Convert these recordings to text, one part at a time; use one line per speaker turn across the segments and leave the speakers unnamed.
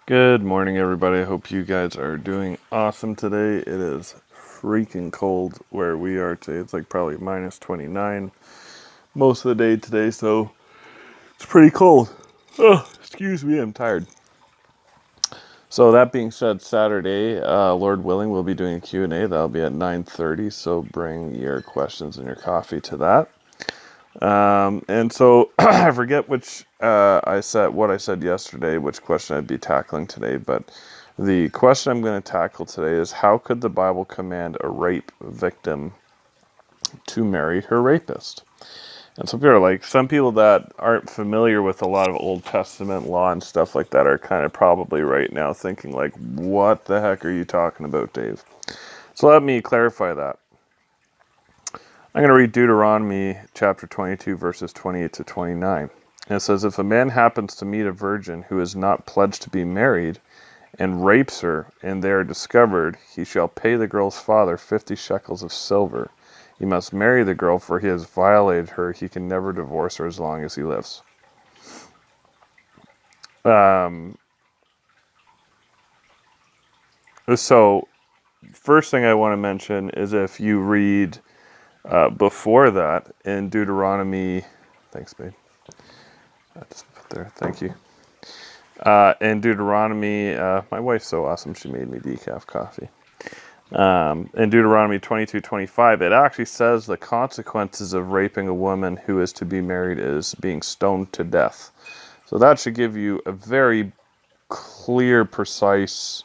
Good morning, everybody. I hope you guys are doing awesome today. It is freaking cold where we are today. It's like probably minus 29 most of the day today, so it's pretty cold. Oh, excuse me, I'm tired. So that being said, Saturday, Lord willing, we'll be doing a Q&A. That'll be at 9:30, so bring your questions and your coffee to that. And so I forget which what I said yesterday, which question I'd be tackling today, but the question I'm going to tackle today is how could the Bible command a rape victim to marry her rapist? And some people that aren't familiar with a lot of Old Testament law and stuff like that are kind of probably right now thinking like, what the heck are you talking about, Dave? So let me clarify that. I'm going to read Deuteronomy chapter 22, verses 28 to 29. And it says, if a man happens to meet a virgin who is not pledged to be married and rapes her, and they are discovered, he shall pay the girl's father 50 shekels of silver. He must marry the girl, for he has violated her. He can never divorce her as long as he lives. So, first thing I want to mention is if you read before that in Deuteronomy, thanks, babe. I just put there. Thank you. In Deuteronomy, my wife's so awesome. She made me decaf coffee. In Deuteronomy 22:25, it actually says the consequences of raping a woman who is to be married is being stoned to death. So that should give you a very clear, precise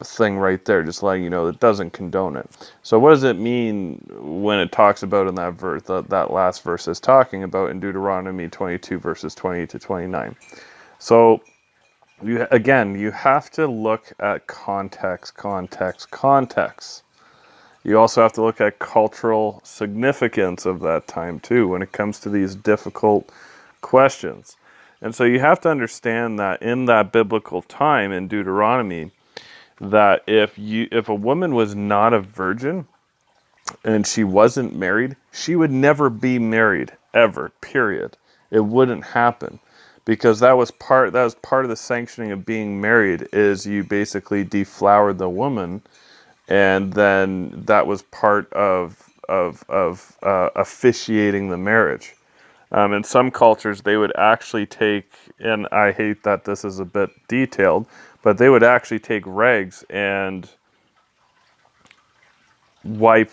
thing right there, just letting you know it doesn't condone it. So what does it mean when it talks about in that verse, that last verse is talking about in Deuteronomy 22, verses 20 to 29? So you have to look at context. You also have to look at cultural significance of that time too when it comes to these difficult questions. And so you have to understand that in that biblical time in Deuteronomy, that if a woman was not a virgin and she wasn't married, she would never be married ever, period. It wouldn't happen. Because that was part of the sanctioning of being married, is you basically deflowered the woman, and then that was part of officiating the marriage. In some cultures, they would actually take, and I hate that this is a bit detailed, but they would actually take rags and wipe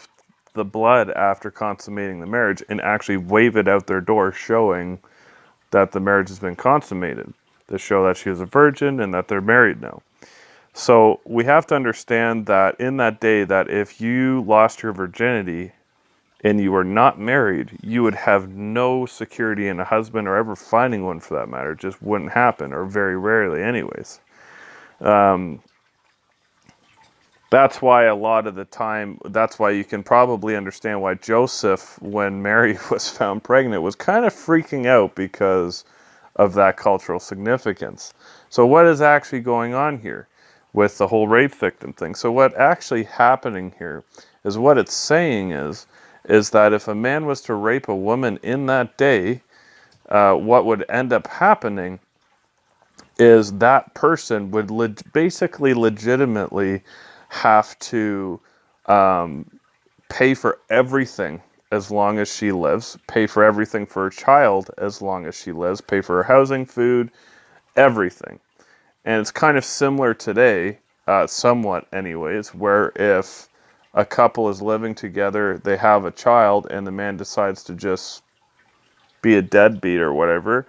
the blood after consummating the marriage and actually wave it out their door, showing that the marriage has been consummated, to show that she is a virgin and that they're married now. So we have to understand that in that day, that if you lost your virginity and you were not married, you would have no security in a husband, or ever finding one for that matter. It just wouldn't happen, or very rarely anyways. That's why a lot of the time, that's why you can probably understand why Joseph, when Mary was found pregnant, was kind of freaking out because of that cultural significance. So what is actually going on here with the whole rape victim thing? So what actually happening here is, what it's saying is that if a man was to rape a woman in that day, what would end up happening is that person would basically legitimately have to pay for everything as long as she lives, pay for everything for her child as long as she lives, pay for her housing, food, everything. And it's kind of similar today, somewhat anyways, where if a couple is living together, they have a child, and the man decides to just be a deadbeat or whatever,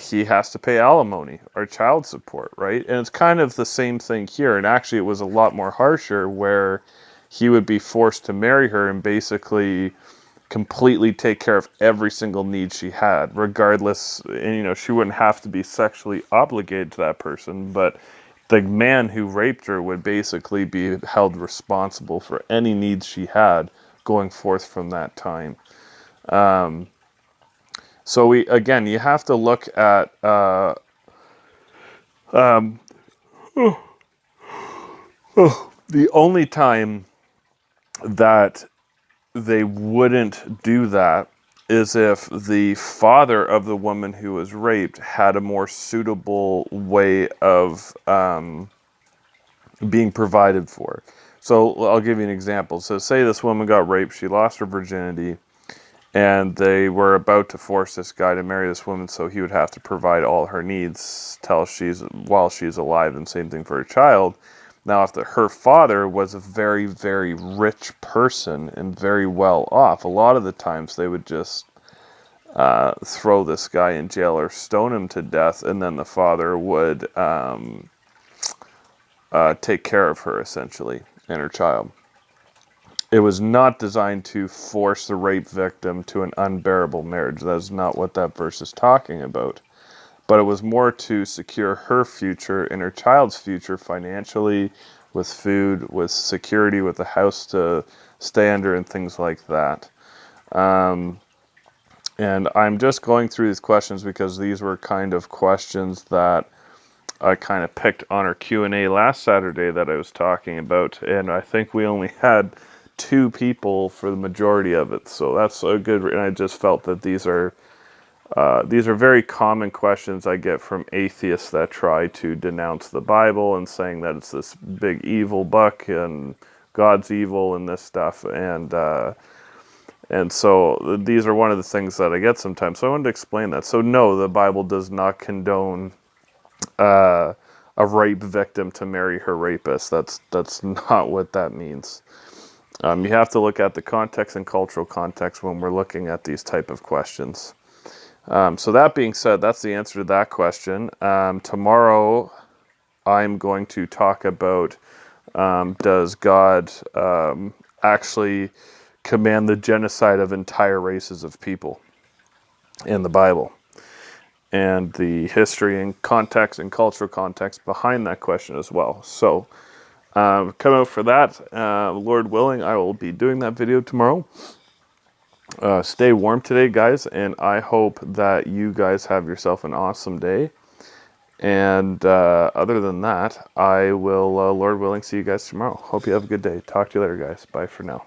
he has to pay alimony or child support, right? And it's kind of the same thing here. And actually, it was a lot more harsher, where he would be forced to marry her and basically completely take care of every single need she had, regardless. And, she wouldn't have to be sexually obligated to that person, but the man who raped her would basically be held responsible for any needs she had going forth from that time. So you have to look at the only time that they wouldn't do that is if the father of the woman who was raped had a more suitable way of being provided for. So I'll give you an example. So say this woman got raped, she lost her virginity, and they were about to force this guy to marry this woman, so he would have to provide all her needs while she's alive, and same thing for her child. Now, if her father was a very, very rich person and very well off, a lot of the times they would just throw this guy in jail or stone him to death, and then the father would take care of her, essentially, and her child. It was not designed to force the rape victim to an unbearable marriage. That is not what that verse is talking about. But it was more to secure her future and her child's future financially, with food, with security, with a house to stay under, and things like that. And I'm just going through these questions because these were kind of questions that I kind of picked on our Q&A last Saturday that I was talking about, and I think we only had 2 people for the majority of it, so that's a good. And I just felt that these are very common questions I get from atheists that try to denounce the Bible and saying that it's this big evil book and God's evil and this stuff, and so these are one of the things that I get sometimes. So I wanted to explain that. So no, the Bible does not condone a rape victim to marry her rapist. That's not what that means. You have to look at the context and cultural context when we're looking at these type of questions. So that being said, that's the answer to that question. Tomorrow, I'm going to talk about does God actually command the genocide of entire races of people in the Bible, and the history and context and cultural context behind that question as well. So come out for that. Lord willing, I will be doing that video tomorrow. Stay warm today, guys, and I hope that you guys have yourself an awesome day. And other than that, I will, Lord willing, see you guys tomorrow. Hope you have a good day. Talk to you later, guys. Bye for now.